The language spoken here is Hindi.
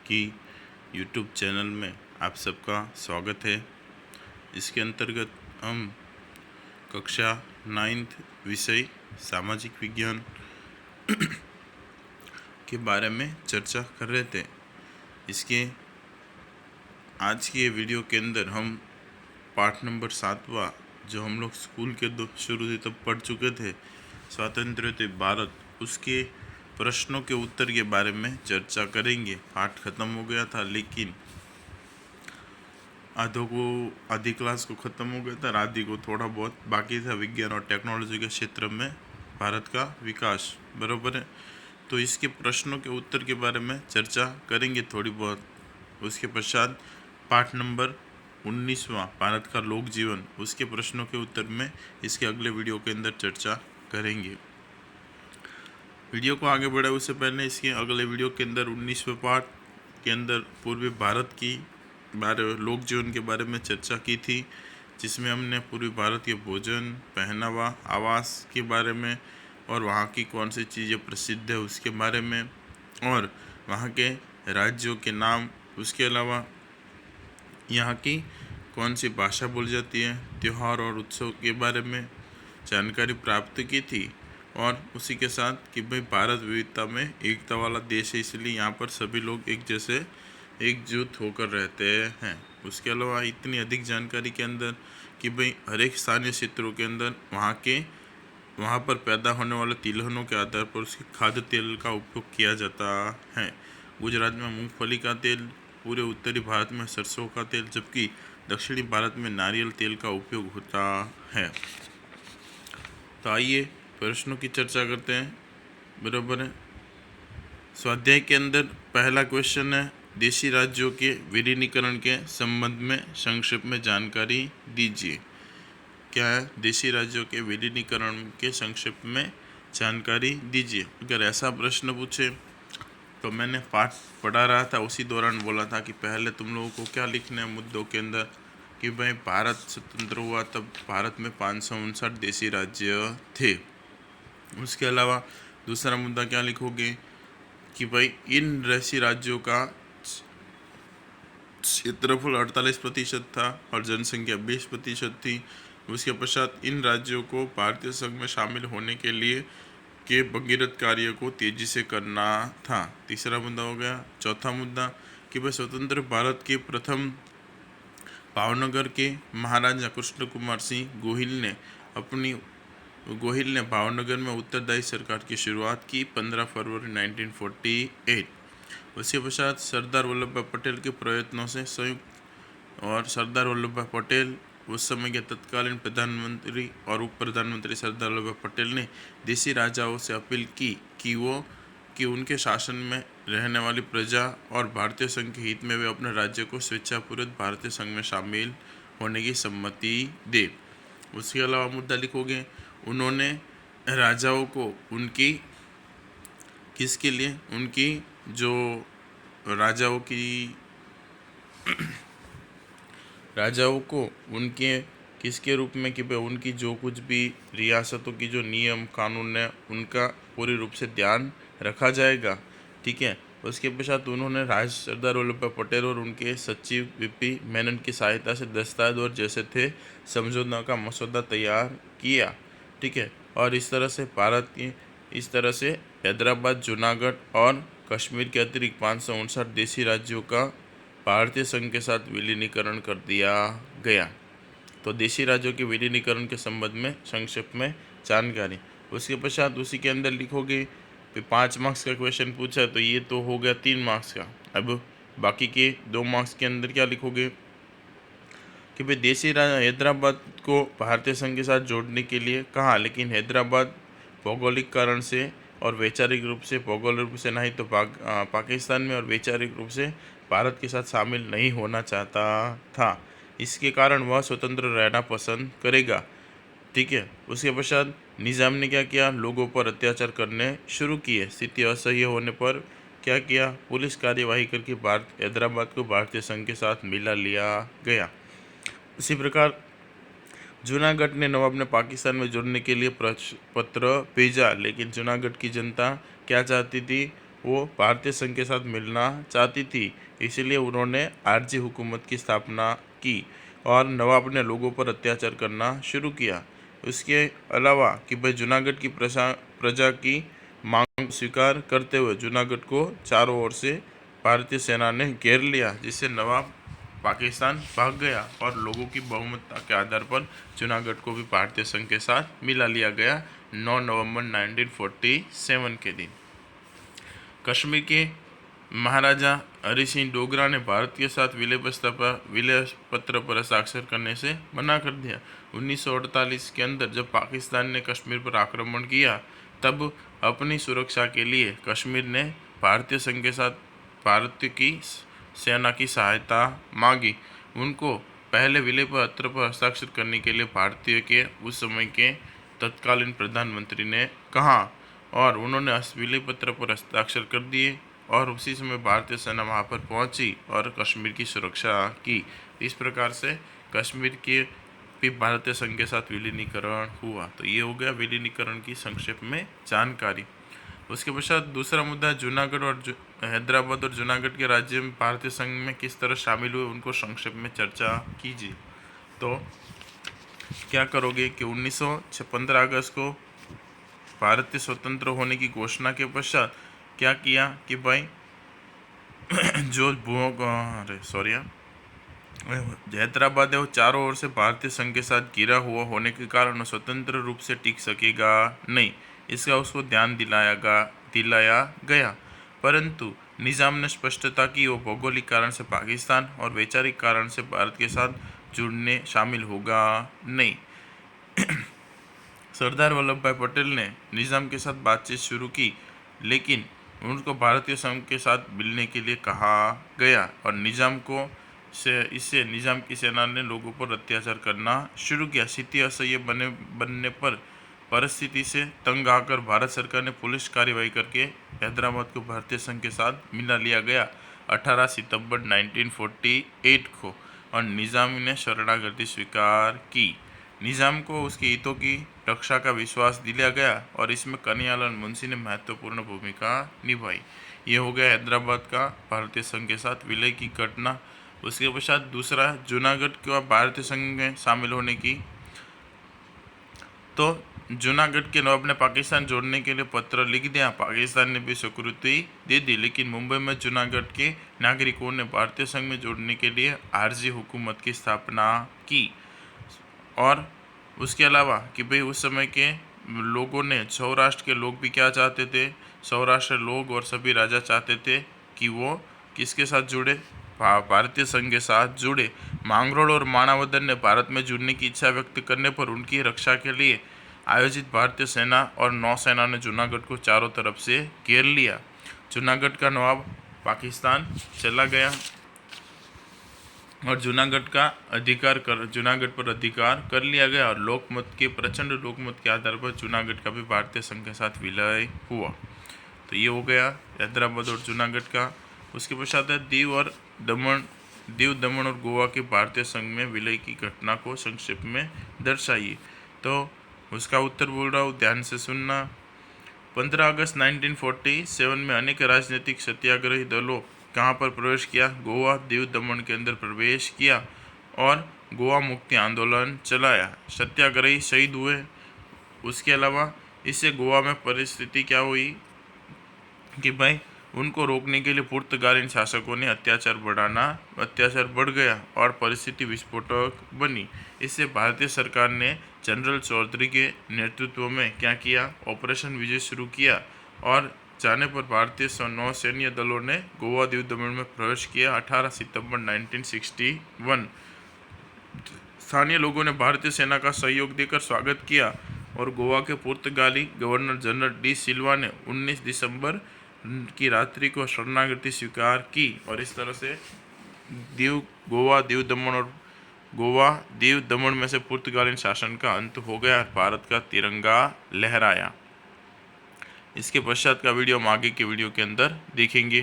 की यूट्यूब चैनल में आप सबका स्वागत है। इसके अंतर्गत हम कक्षा 9th विषय सामाजिक विज्ञान के बारे में चर्चा कर रहे थे। इसके आज की ये वीडियो के अंदर हम पाठ नंबर 7वां, जो हम लोग स्कूल के शुरू से तब पढ़ चुके थे, स्वतंत्र भारत, उसके प्रश्नों के उत्तर के बारे में चर्चा करेंगे। पाठ खत्म हो गया था, लेकिन आधी क्लास को ख़त्म हो गया था, आधी को थोड़ा बहुत बाकी था। विज्ञान और टेक्नोलॉजी के क्षेत्र में भारत का विकास, बराबर है। तो इसके प्रश्नों के उत्तर के बारे में चर्चा करेंगे थोड़ी बहुत। उसके पश्चात पाठ नंबर 19वां, भारत का लोक जीवन, उसके प्रश्नों के उत्तर में इसके अगले वीडियो के अंदर चर्चा करेंगे। वीडियो को आगे बढ़ाए उससे पहले इसके अगले वीडियो के अंदर 19वें पाठ के अंदर पूर्वी भारत की लोक जीवन के बारे में चर्चा की थी, जिसमें हमने पूर्वी भारत के भोजन, पहनावा, आवास के बारे में और वहाँ की कौन सी चीज़ें प्रसिद्ध है उसके बारे में, और वहाँ के राज्यों के नाम, उसके अलावा यहाँ की कौन सी भाषा बोली जाती है, त्यौहार और उत्सव के बारे में जानकारी प्राप्त की थी। और उसी के साथ कि भाई भारत विविधता में एकता वाला देश है, इसलिए यहाँ पर सभी लोग एक जैसे एकजुट होकर रहते हैं। उसके अलावा इतनी अधिक जानकारी के अंदर कि भाई हर एक स्थानीय क्षेत्रों के अंदर वहाँ पर पैदा होने वाले तिलहनों के आधार पर उसके खाद्य तेल का उपयोग किया जाता है। गुजरात में मूंगफली का तेल, पूरे उत्तरी भारत में सरसों का तेल, जबकि दक्षिणी भारत में नारियल तेल का उपयोग होता है। तो आइए प्रश्नों की चर्चा करते हैं, बराबर है। स्वाध्याय के अंदर पहला क्वेश्चन है, देशी राज्यों के विलीनीकरण के संबंध में संक्षेप में जानकारी दीजिए। क्या है? देशी राज्यों के विलीनीकरण के संक्षेप में जानकारी दीजिए। अगर ऐसा प्रश्न पूछे तो मैंने पाठ पढ़ा रहा था, उसी दौरान बोला था कि पहले तुम लोगों को क्या लिखना है मुद्दों के अंदर कि भाई भारत स्वतंत्र हुआ तब भारत में 559 देशी राज्य थे। उसके अलावा दूसरा मुद्दा क्या लिखोगे कि भाई इन देशी राज्यों का क्षेत्रफल 48% था और जनसंख्या 20% थी। उसके पश्चात इन राज्यों को भारतीय संघ में शामिल होने के लिए के भगीरथ कार्य को तेजी से करना था। तीसरा मुद्दा हो गया। चौथा मुद्दा कि भाई स्वतंत्र भारत के प्रथम भावनगर के महाराजा कृष्ण कुमार सिंह गोहिल ने भावनगर में उत्तरदायी सरकार की शुरुआत की 15 फरवरी 1948। उसके पश्चात सरदार वल्लभ भाई पटेल के प्रयत्नों से संयुक्त और सरदार वल्लभ भाई पटेल उस समय के तत्कालीन प्रधानमंत्री और उप प्रधानमंत्री सरदार वल्लभ भाई पटेल ने देशी राजाओं से अपील की कि उनके शासन में रहने वाली प्रजा और भारतीय संघ के हित में वे अपने राज्य को स्वेच्छापूर्वक भारतीय संघ में शामिल होने की सम्मति दे। उसके अलावा मुद्दा लिखोगे, उन्होंने राजाओं को किसके लिए उनकी जो राजाओं को उनके किसके रूप में कि भाई उनकी जो कुछ भी रियासतों की जो नियम कानून है उनका पूरी रूप से ध्यान रखा जाएगा। ठीक है। उसके पश्चात उन्होंने सरदार वल्लभ भाई पटेल और उनके सचिव वीपी मेनन की सहायता से दस्तावेज और जैसे थे समझौता का मसौदा तैयार किया। ठीक है। और इस तरह से हैदराबाद, जूनागढ़ और कश्मीर के अतिरिक्त 559 देशी राज्यों का भारतीय संघ के साथ विलीनीकरण कर दिया गया। तो देशी राज्यों के विलीनीकरण के संबंध में संक्षेप में जानकारी। उसके पश्चात उसी के अंदर लिखोगे 5 मार्क्स का क्वेश्चन पूछा है, तो ये तो हो गया 3 मार्क्स का। अब बाकी के 2 मार्क्स के अंदर क्या लिखोगे कि भाई हैदराबाद को भारतीय संघ के साथ जोड़ने के लिए कहा, लेकिन हैदराबाद भौगोलिक कारण से और वैचारिक रूप से, भौगोलिक रूप से नहीं तो पाकिस्तान में और वैचारिक रूप से भारत के साथ शामिल नहीं होना चाहता था। इसके कारण वह स्वतंत्र रहना पसंद करेगा। ठीक है। उसके पश्चात निज़ाम ने क्या किया, लोगों पर अत्याचार करने शुरू किए। स्थिति असह्य होने पर क्या किया, पुलिस कार्यवाही करके हैदराबाद को भारतीय संघ के साथ मिला लिया गया। इसी प्रकार जूनागढ़ ने नवाब ने पाकिस्तान में जुड़ने के लिए पत्र भेजा, लेकिन जूनागढ़ की जनता क्या चाहती थी, वो भारतीय संघ के साथ मिलना चाहती थी, इसलिए उन्होंने आरजी हुकूमत की स्थापना की और नवाब ने लोगों पर अत्याचार करना शुरू किया। उसके अलावा कि भाई जूनागढ़ की प्रजा की मांग स्वीकार करते हुए जूनागढ़ को चारों ओर से भारतीय सेना ने घेर लिया, जिससे नवाब पाकिस्तान भाग गया और लोगों की बहुमतता के आधार पर जूनागढ़ को भी भारतीय संघ के साथ मिला लिया गया 9 नवंबर 1947 के दिन। कश्मीर के महाराजा हरि सिंह डोगरा ने भारत के साथ विलय पत्र पर हस्ताक्षर करने से मना कर दिया। 1948 के अंदर जब पाकिस्तान ने कश्मीर पर आक्रमण किया, तब अपनी सुरक्षा के लिए कश्मीर ने भारतीय संघ के साथ भारत की सेना की सहायता मांगी। उनको पहले विलय पत्र पर हस्ताक्षर करने के लिए भारतीय के उस समय के तत्कालीन प्रधानमंत्री ने कहा और उन्होंने विलय पत्र पर हस्ताक्षर कर दिए और उसी समय भारतीय सेना वहां पर पहुंची और कश्मीर की सुरक्षा की। इस प्रकार से कश्मीर के भी भारतीय संघ के साथ विलीनीकरण हुआ। तो ये हो गया विलीनीकरण की संक्षेप में जानकारी। उसके पश्चात दूसरा मुद्दा जूनागढ़ और हैदराबाद और जूनागढ़ के राज्य में भारतीय संघ में किस तरह शामिल हुए, उनको संक्षेप में चर्चा कीजिए। तो क्या करोगे कि 15 अगस्त को भारत के स्वतंत्र होने की घोषणा के पश्चात क्या किया कि भाई जो हैदराबाद है वो चारों ओर से भारतीय संघ के साथ घिरा हुआ होने के कारण स्वतंत्र रूप से टिक सकेगा नहीं, इसका उसको ध्यान दिलाया गया। परंतु निज़ाम ने स्पष्टता की वो भौगोलिक कारण से पाकिस्तान और वैचारिक कारण से भारत के साथ जुड़ने शामिल होगा नहीं। सरदार वल्लभ भाई पटेल ने निज़ाम के साथ बातचीत शुरू की, लेकिन उनको भारतीय संघ के साथ मिलने के लिए कहा गया और इससे निज़ाम की सेना ने लोगों पर अत्याचार करना शुरू किया। स्थिति असह्य बनने पर परिस्थिति से तंग आकर भारत सरकार ने पुलिस कार्रवाई करके हैदराबाद को भारतीय संघ के साथ मिला लिया गया 18 सितंबर 1948 को और निज़ाम ने शरणागति स्वीकार की। निज़ाम को उसके हितों की रक्षा का विश्वास दिलाया गया और इसमें कन्हैयालाल मुंशी ने महत्वपूर्ण भूमिका निभाई। ये हो गया हैदराबाद का भारतीय संघ के साथ विलय की घटना। उसके पश्चात दूसरा जूनागढ़ का भारतीय संघ में शामिल होने की, तो जूनागढ़ के नवाब ने पाकिस्तान जोड़ने के लिए पत्र लिख दिया। पाकिस्तान ने भी स्वीकृति दे दी, लेकिन मुंबई में जूनागढ़ के नागरिकों ने भारतीय संघ में जोड़ने के लिए आरजी हुकूमत की स्थापना की। और उसके अलावा कि भाई उस समय के लोगों ने, सौराष्ट्र के लोग भी क्या चाहते थे, सौराष्ट्र लोग और सभी राजा चाहते थे कि वो किसके साथ जुड़े, भारतीय संघ के साथ जुड़े। मांगरोल और मानावदर ने भारत में जुड़ने की इच्छा व्यक्त करने पर उनकी रक्षा के लिए आयोजित भारतीय सेना और नौसेना ने जूनागढ़ को चारों तरफ से घेर लिया। जूनागढ़ का नवाब पाकिस्तान चला गया और जूनागढ़ पर अधिकार कर लिया गया और प्रचंड लोकमत के आधार पर जूनागढ़ का भी भारतीय संघ के साथ विलय हुआ। तो ये हो गया हैदराबाद और जूनागढ़ का। उसके पश्चात है दीव दमन और गोवा के भारतीय संघ में विलय की घटना को संक्षेप में दर्शाइए। तो उसका उत्तर बोल रहा हूँ, ध्यान से सुनना। 15 अगस्त 1947 में अनेक राजनीतिक सत्याग्रही दलों कहाँ पर प्रवेश किया, गोवा दीव दमन के अंदर प्रवेश किया और गोवा मुक्ति आंदोलन चलाया। सत्याग्रही शहीद हुए। उसके अलावा इससे गोवा में परिस्थिति क्या हुई कि भाई उनको रोकने के लिए पुर्तगाली शासकों ने अत्याचार बढ़ गया और परिस्थिति विस्फोटक बनी। इससे भारतीय सरकार ने जनरल चौधरी के नेतृत्व में क्या किया, ऑपरेशन विजय शुरू किया और जाने पर भारतीय नौसैन्य दलों ने गोवा दीव दमन में प्रवेश किया 18 सितंबर 1961। स्थानीय लोगों ने भारतीय सेना का सहयोग देकर स्वागत किया और गोवा के पुर्तगाली गवर्नर जनरल डी सिल्वा ने 19 दिसंबर की रात्रि को शरणागति स्वीकार की और इस तरह से गोवा दीव दमन में से पुर्तगाली शासन का अंत हो गया, भारत का तिरंगा लहराया। इसके पश्चात का वीडियो हम आगे के वीडियो के अंदर देखेंगे।